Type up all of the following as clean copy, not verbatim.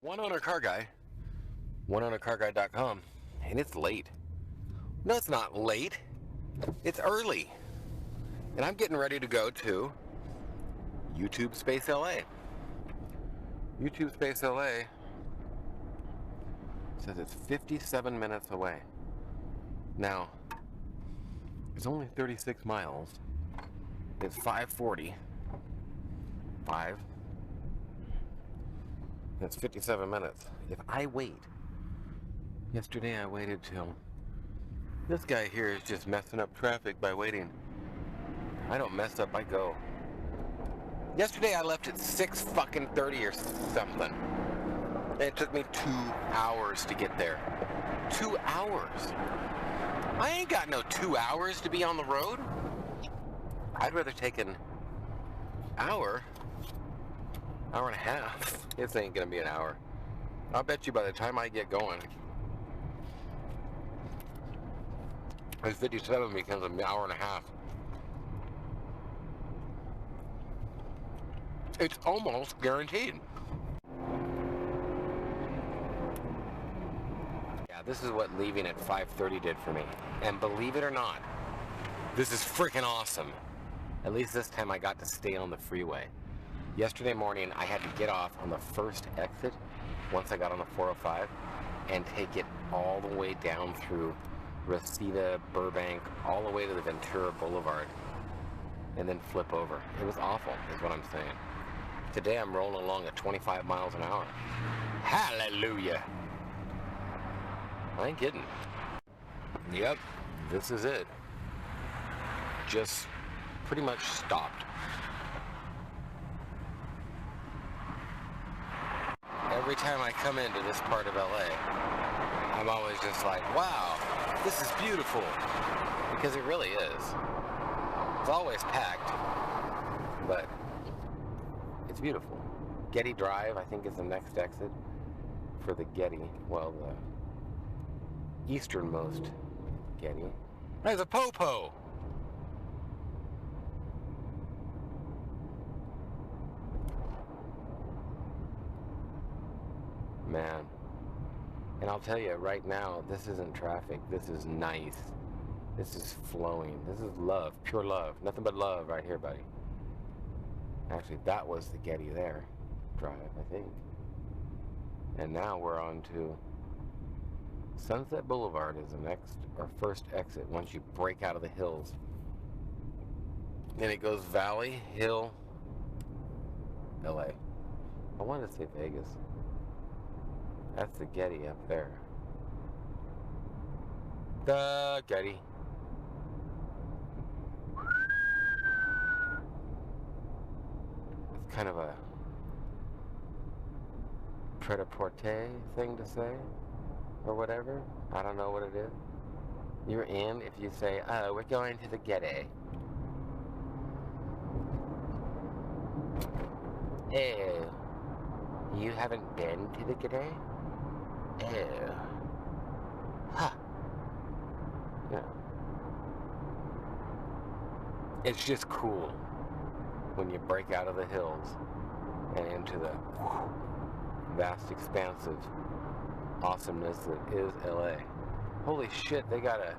One owner car guy, oneownercarguy.com, and it's late. No, it's not late. It's early. And I'm getting ready to go to YouTube Space LA. YouTube Space LA says it's 57 minutes away. Now, it's only 36 miles. It's 5:40. 5. It's 57 minutes. If I wait, yesterday I waited till, this guy here is just messing up traffic by waiting. I don't mess up, I go. Yesterday I left at 6:30 or something. And it took me 2 hours to get there. 2 hours. I ain't got no 2 hours to be on the road. I'd rather take an hour and a half. This ain't gonna be an hour. I'll bet you by the time I get going, this 57 becomes an hour and a half. It's almost guaranteed. Yeah, this is what leaving at 5:30 did for me. And believe it or not, this is freaking awesome. At least this time I got to stay on the freeway. Yesterday morning, I had to get off on the first exit once I got on the 405 and take it all the way down through Reseda, Burbank, all the way to the Ventura Boulevard, and then flip over. It was awful, is what I'm saying. Today, I'm rolling along at 25 miles an hour. Hallelujah! I ain't kidding. Yep, this is it. Just pretty much stopped. Every time I come into this part of LA, I'm always just like, wow, this is beautiful. Because it really is. It's always packed, but it's beautiful. Getty Drive, I think, is the next exit for the Getty. Well, the easternmost Getty. There's a popo! Man, and I'll tell you right now, this isn't traffic. This is nice. This is flowing. This is love, pure love. Nothing but love right here, buddy. Actually, that was the Getty there drive, I think. And now we're on to Sunset Boulevard is the next, or first exit once you break out of the hills. And it goes Valley, Hill, LA. I wanted to say Vegas. That's the Getty up there. The Getty. It's kind of a pret-a-porter thing to say, or whatever. I don't know what it is. You're in if you say, oh, we're going to the Getty. Oh, you haven't been to the Getty? Oh. Huh. Yeah. It's just cool when you break out of the hills and into the vast expanse of awesomeness that is LA. Holy shit, they got a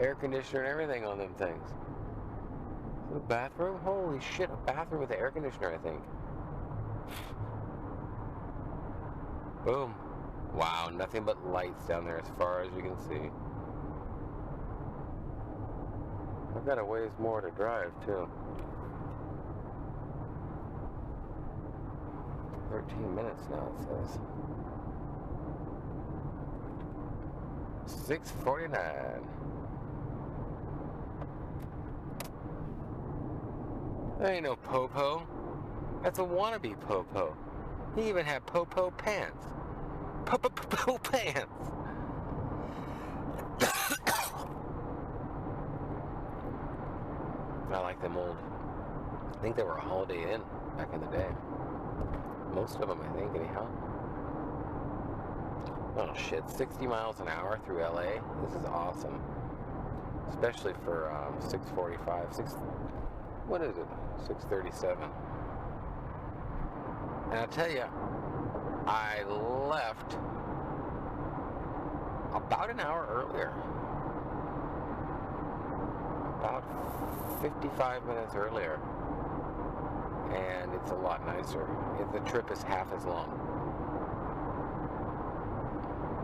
air conditioner and everything on them things. Is it a bathroom? Holy shit, a bathroom with an air conditioner, I think. Boom. Wow, nothing but lights down there as far as you can see. I've got a ways more to drive, too. 13 minutes now, it says. 6:49. That ain't no popo. That's a wannabe popo. He even had popo pants. Popo pants. I like them old. I think they were a Holiday Inn back in the day. Most of them, I think, anyhow. Oh shit, 60 miles an hour through LA. This is awesome. Especially for 6:45. What is it? 6:37. And I'll tell you, I left about an hour earlier. About 55 minutes earlier. And it's a lot nicer. The trip is half as long.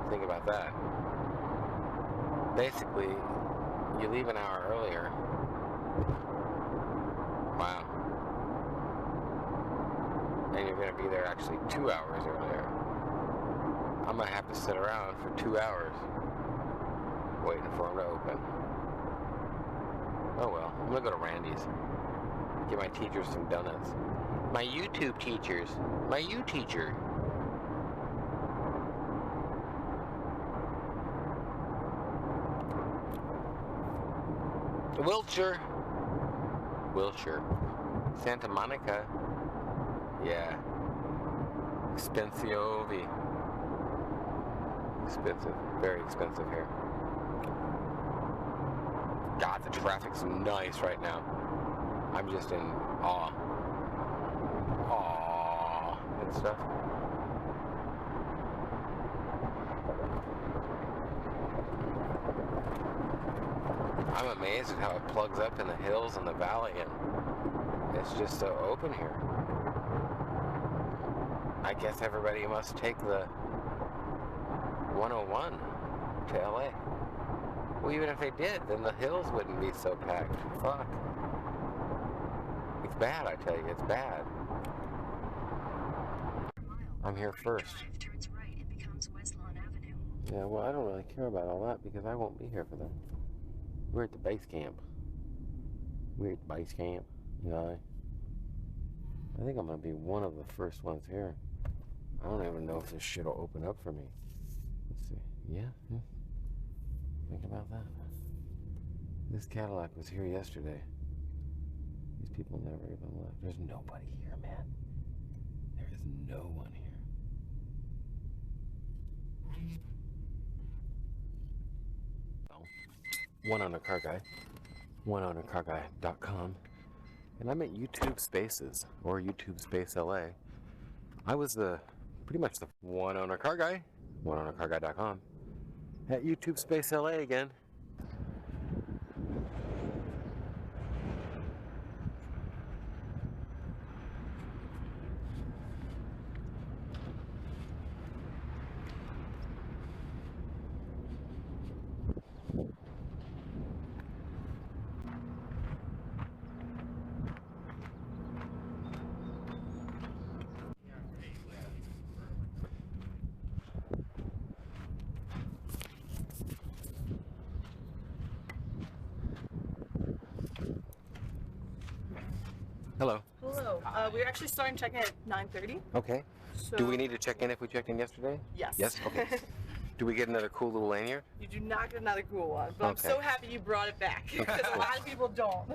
Think about that. Basically, you leave an hour earlier. Wow. And you're going to be there actually 2 hours earlier. I'm going to have to sit around for 2 hours waiting for them to open. Oh well, I'm going to go to Randy's. Get my teachers some donuts. My YouTube teachers. My U-teacher. Wilshire. Santa Monica. Yeah. Expensiovi. Expensive. Very expensive here. God, the traffic's nice right now. I'm just in awe. Awe and stuff. I'm amazed at how it plugs up in the hills and the valley, and it's just so open here. I guess everybody must take the 101 to LA. Well, even if they did, then the hills wouldn't be so packed. Fuck. It's bad, I tell you, it's bad. I'm here first. Yeah, well, I don't really care about all that because I won't be here for that. We're at the base camp. We're at the base camp. Yeah. I think I'm going to be one of the first ones here. I don't even know if this shit will open up for me. Let's see. Yeah. Think about that. This Cadillac was here yesterday. These people never even left. There's nobody here, man. There is no one here. One on a car guy. oneownercarguy.com. And I'm at YouTube Spaces, or YouTube Space LA. I was pretty much the one owner car guy, oneownercarguy.com, at YouTube Space LA again. Hello. Hello. We're actually starting check-in at 9:30. Okay. So Do we need to check in if we checked in yesterday? Yes. Yes? Okay. Do we get another cool little lanyard? You do not get another cool one, but Okay. I'm so happy you brought it back because a lot of people don't.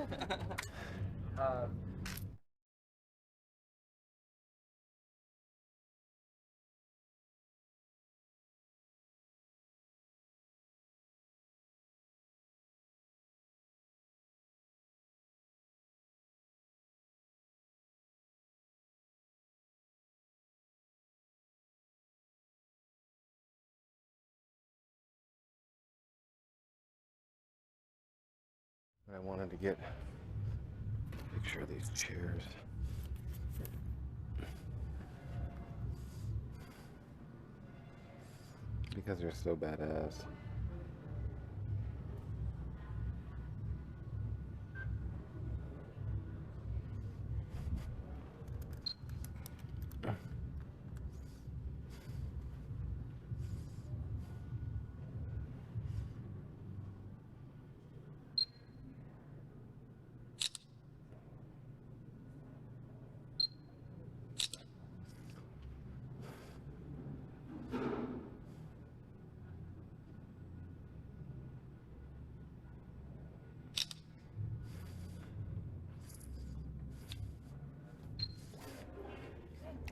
I wanted to get a picture of these chairs. Because they're so badass.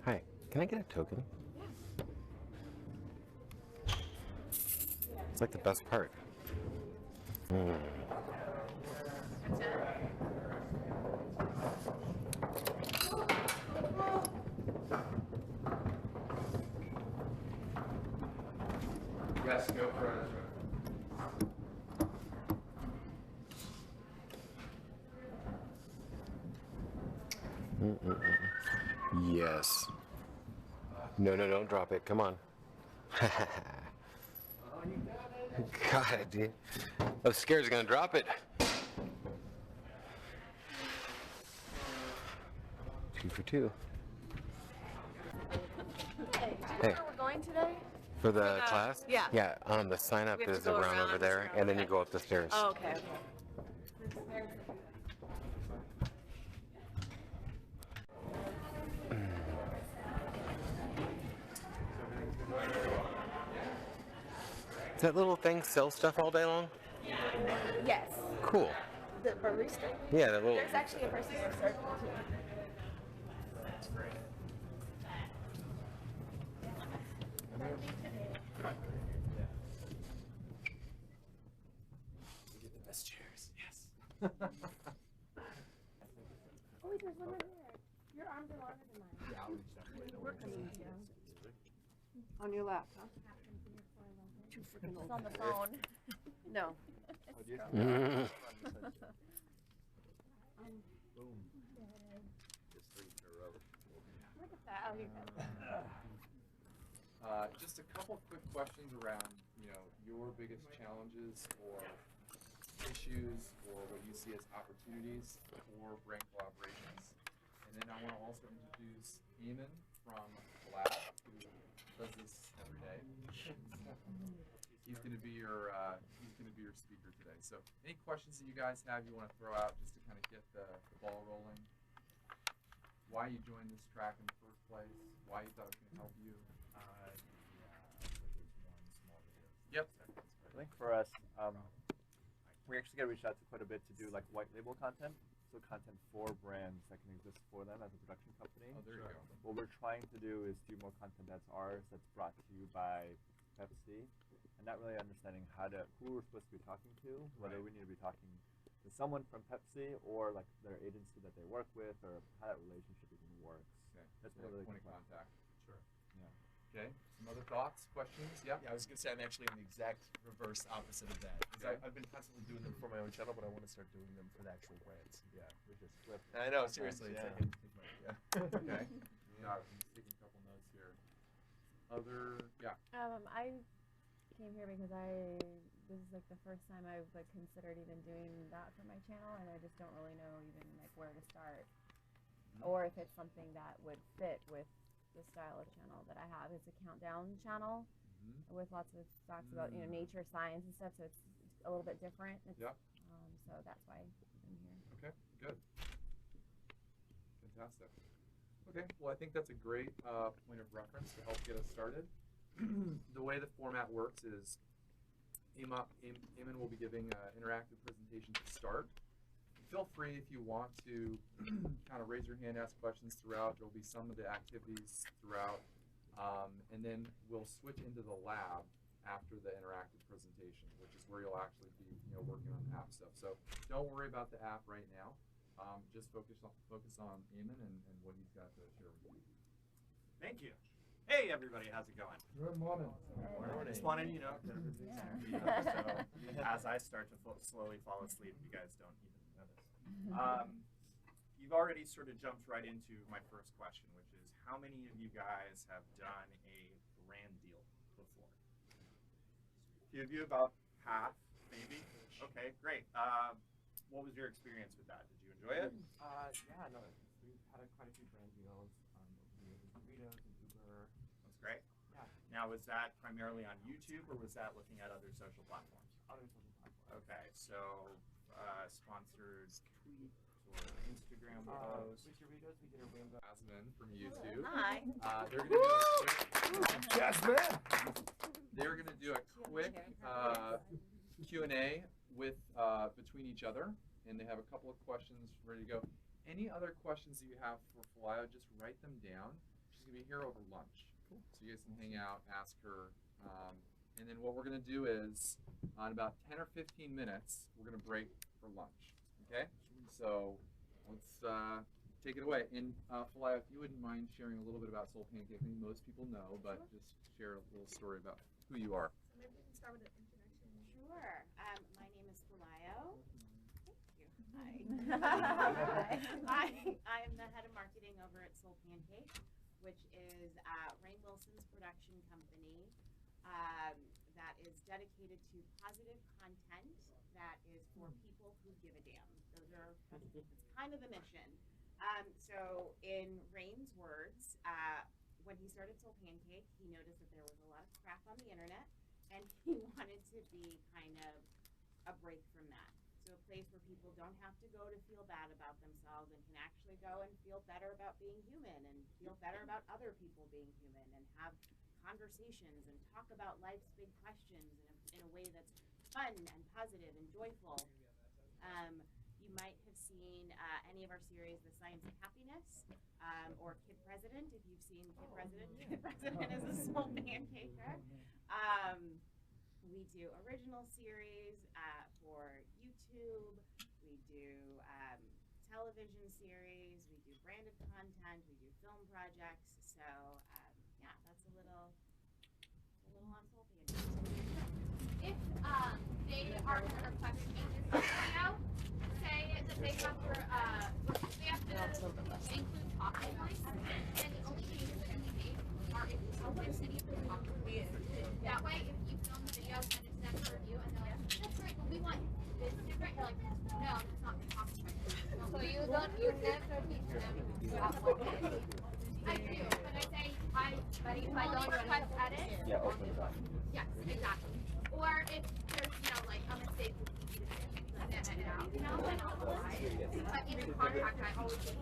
Hi, can I get a token? It's like the best part. Yes, go for it. Yes. No, no, don't drop it. Come on. God, dude. I was scared I was gonna drop it. 2 for 2. Hey, do you know Hey. where we're going today? For the class? yeah. Yeah, the sign up We have to is go around around over this there, round, and then you okay. go up the stairs. Oh, okay. Does that little thing sell stuff all day long? Yes. Cool. The barista? Yeah, that little. There's actually a person in circle too. Best chairs, yes. Oh, wait, there's one right there. Your arms are longer than mine. Yeah, I'll reach that way. We're coming down. On your lap, huh? Too freaking old. It's on the phone. No. Mm. Boom. Just 3 in a row. Look at that. Oh, you got it. Just a couple quick questions around, your biggest challenges or issues or what you see as opportunities for brand collaborations. And then I want to also introduce Eamon from the lab, who does this every day. He's going to be your speaker today. So any questions that you guys have you want to throw out just to kind of get the ball rolling? Why you joined this track in the first place? Why you thought it was going to help you? Yep. I think for us, we actually get reached out to quite a bit to do like white label content, so content for brands that can exist for them as a production company. Oh, there you go. What we're trying to do is do more content that's ours, that's brought to you by Pepsi, and not really understanding who we're supposed to be talking to, whether we need to be talking to someone from Pepsi or like their agency that they work with, or how that relationship even works. Okay. That's So really point of fun. contact. Sure. Yeah. Okay. Some other thoughts, questions? Yeah. Yeah, I was gonna say I'm actually in the exact reverse opposite of that. 'Cause Okay. I've been constantly doing them for my own channel, but I want to start doing them for the actual brands. Yeah. We just flip. I know, seriously. It's Yeah. like, yeah. Okay. Got it. I'm just taking a couple notes here. Yeah. I came here because this is like the first time I've like considered even doing that for my channel, and I just don't really know even like where to start, or if it's something that would fit with the style of channel that I have. It's a countdown channel with lots of talks about nature, science, and stuff. So it's a little bit different. Yep. So that's why I'm here. Okay. Good. Fantastic. Okay. Well, I think that's a great point of reference to help get us started. The way the format works is Eamon will be giving an interactive presentation to start. Feel free if you want to kind of raise your hand, ask questions throughout. There will be some of the activities throughout. And then we'll switch into the lab after the interactive presentation, which is where you'll actually be working on app stuff. So don't worry about the app right now. Just focus on Eamon and what he's got to share with you. Thank you. Hey everybody, how's it going? Good morning. Just wanted, so as I start to slowly fall asleep, you guys don't even notice. You've already sort of jumped right into my first question, which is how many of you guys have done a brand deal before? A few of you, about half, maybe? Okay, great. What was your experience with that? Did you enjoy it? Yeah, no, we've had quite a few brand deals. Doritos and Uber. That's great. Yeah. Now, was that primarily on YouTube, or was that looking at other social platforms? Other social platforms. Okay, so sponsored tweets or Instagram posts. With Doritos, we did a rainbow. Jasmine from YouTube. Hi. They're going to do Jasmine! They're going to do a quick Q&A with between each other, and they have a couple of questions ready to go. Any other questions that you have for Falaya, just write them down. She's going to be here over lunch. Cool. So you guys can hang out, ask her. And then what we're going to do is, on about 10 or 15 minutes, we're going to break for lunch. Okay? So let's take it away. And Falaya, if you wouldn't mind sharing a little bit about Soul Pancake. I think most people know, but just share a little story about who you are. Maybe start with an introduction? Sure. My name is Falayo. Thank you. I am the head of marketing over at Soul Pancake, which is Rainn Wilson's production company that is dedicated to positive content that is for people who give a damn. It's kind of the mission. So in Rainn's words, when he started Soul Pancake, he noticed that there was a lot of crap on the internet, and he wanted to be kind of a break from that. So a place where people don't have to go to feel bad about themselves and can actually go and feel better about being human and feel better about other people being human and have conversations and talk about life's big questions in a way that's fun and positive and joyful. You might have seen any of our series, The Science of Happiness, or Kid President, if you've seen Kid President. Kid President is a Soul Pancaker. We do original series for YouTube. We do television series. We do branded content. We do film projects. So yeah, that's a little on Soul Pancake. If they are going to request changes to the video, say that they have to include talking points, and the only changes that can be made are if you tell the city of the talking points. That way, if you film the video and it's sent for review and they're like, that's great, but we want this different, you're like, no, that's not the talking point. So you never teach them about what it is. I do, but I say, but if I don't request edit, yes, exactly. Or if there's, like a mistake, edit out, then I'll apply it. But even contract, I always say,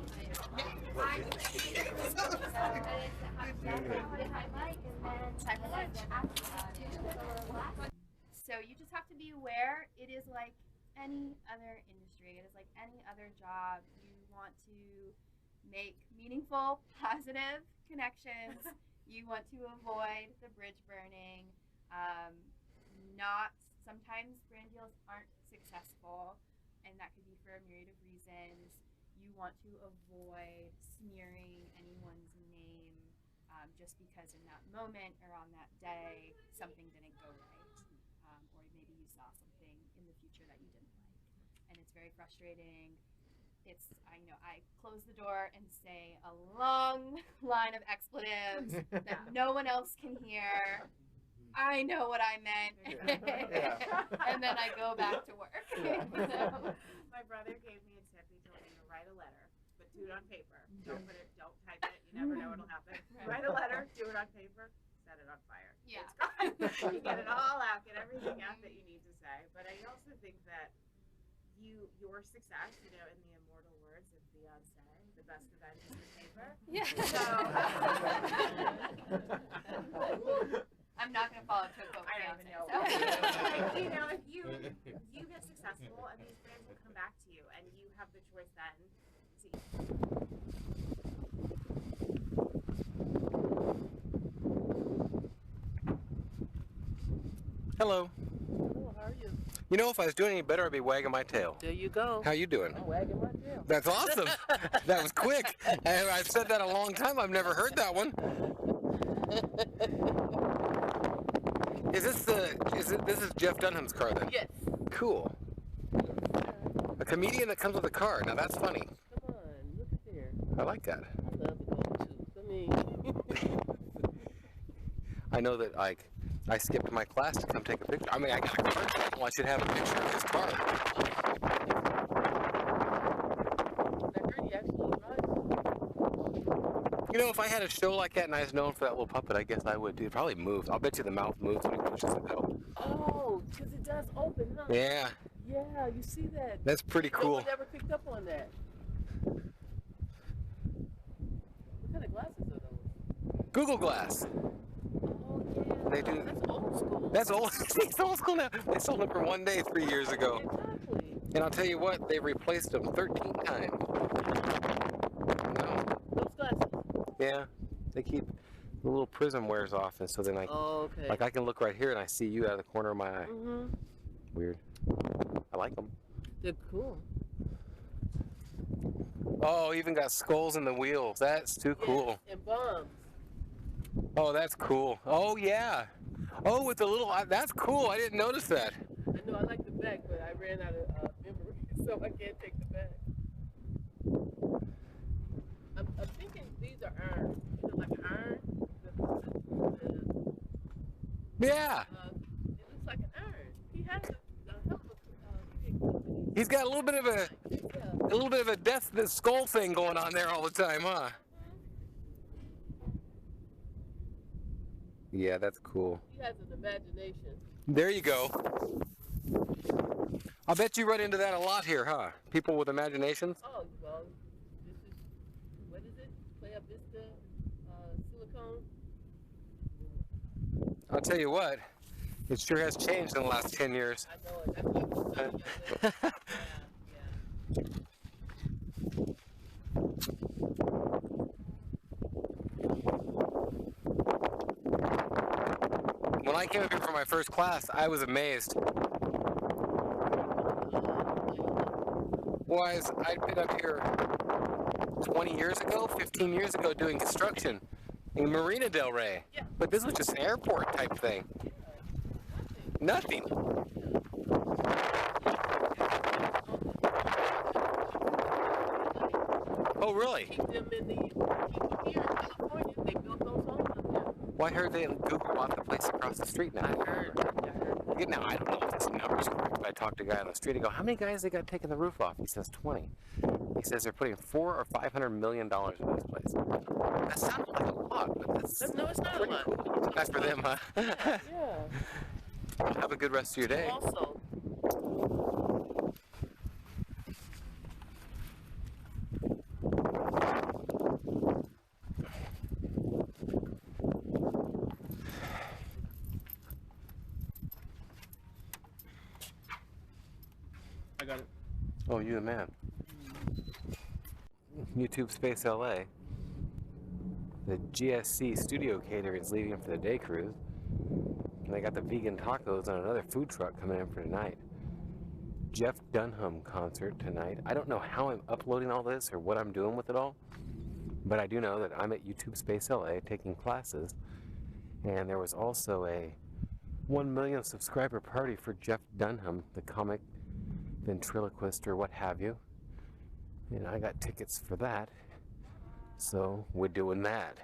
So you just have to be aware it is like any other industry. It is like any other job. You want to make meaningful, positive connections. You want to avoid the bridge burning. Sometimes brand deals aren't successful, and that could be for a myriad of reasons. You want to avoid smearing anyone's name just because in that moment or on that day something didn't go right, or maybe you saw something in the future that you didn't like, and it's very frustrating. I close the door and say a long line of expletives that no one else can hear. I know what I meant. And then I go back to work. So, My brother gave me a tip. He told me to write a letter, but do it on paper. Don't type it. You never know what'll happen. Write a letter, do it on paper, set it on fire. Yeah. It's gone. You get it all out, get everything out that you need to say. But I also think that your success, in the immortal words of Beyonce, the best event is the paper. yeah. So, I'm not going to follow to a quote. I don't even know. So. If you get successful and these brands will come back to you and you have the choice then. Hello. Oh, how are you? If I was doing any better, I'd be wagging my tail. There you go. How you doing? I'm wagging my tail. That's awesome. That was quick. I've said that a long time. I've never heard that one. This is Jeff Dunham's car then? Yes. Cool. A comedian that comes with a car. Now that's funny. Come on, look at there. I like that. I love the golden tooth. I mean, I know that I skipped my class to come take a picture. I mean, I got a car. Well, I should have a picture of this car. I heard you actually drive. If I had a show like that and I was known for that little puppet, I guess I would too. It probably moves. I'll bet you the mouth moves when he pushes the pedal. Oh, because it does open, huh? Yeah. Yeah, you see that. That's pretty cool. No one never picked up on that. What kind of glasses are those? Google Glass. Oh, yeah. They do. That's old school. That's old. It's old school now. They sold them for one day 3 years ago. Exactly. And I'll tell you what, they replaced them 13 times. No. Those glasses. Yeah. They keep the little prism wears off, and so then Oh, okay. I can look right here and I see you out of the corner of my eye. Mm-hmm. Weird. I like them. They're cool. Oh, even got skulls in the wheels. That's too cool. Yes, and bombs. Oh, that's cool. Oh, yeah. Oh, with the little, that's cool. I didn't notice that. I know I like the back, but I ran out of memory, so I can't take the back. I'm thinking these are iron. Is it like iron? Yeah. It looks like an iron. He has a hell of a big company. He's got a little bit of a death skull thing going on there all the time, huh? Yeah, that's cool. He has an imagination. There you go. I'll bet you run into that a lot here, huh? People with imaginations? Oh, well, this is, what is it? Playa Vista, silicone? I'll tell you what, it sure has changed in the last 10 years. I know it. That's what I'm telling you. Yeah. When I came up here for my first class, I was amazed. Wise, I'd been up here 20 years ago, 15 years ago doing construction in Marina Del Rey. Yeah. But this was just an airport type thing. Nothing. Oh, really? Keep them in the, keep them here in California. They built those homes up there. Well, I heard they Google bought the place across the street now. I heard. Now, I don't know if this number's correct, but I talked to a guy on the street. I go, how many guys they got taking the roof off? He says 20. He says they're putting $400 or $500 million in this place. That sounds like a lot, but that's No, it's not a lot. cool. That's for them, huh? Yeah. Have a good rest of your day. Also, I got it. Oh, you the man. YouTube Space LA. The GSC Studio Catering is leaving for the day cruise. And they got the vegan tacos and another food truck coming in for tonight. Jeff Dunham concert tonight. I don't know how I'm uploading all this or what I'm doing with it all, but I do know that I'm at YouTube Space LA taking classes. And there was also a 1 million subscriber party for Jeff Dunham, the comic ventriloquist or what have you. And I got tickets for that. So we're doing that.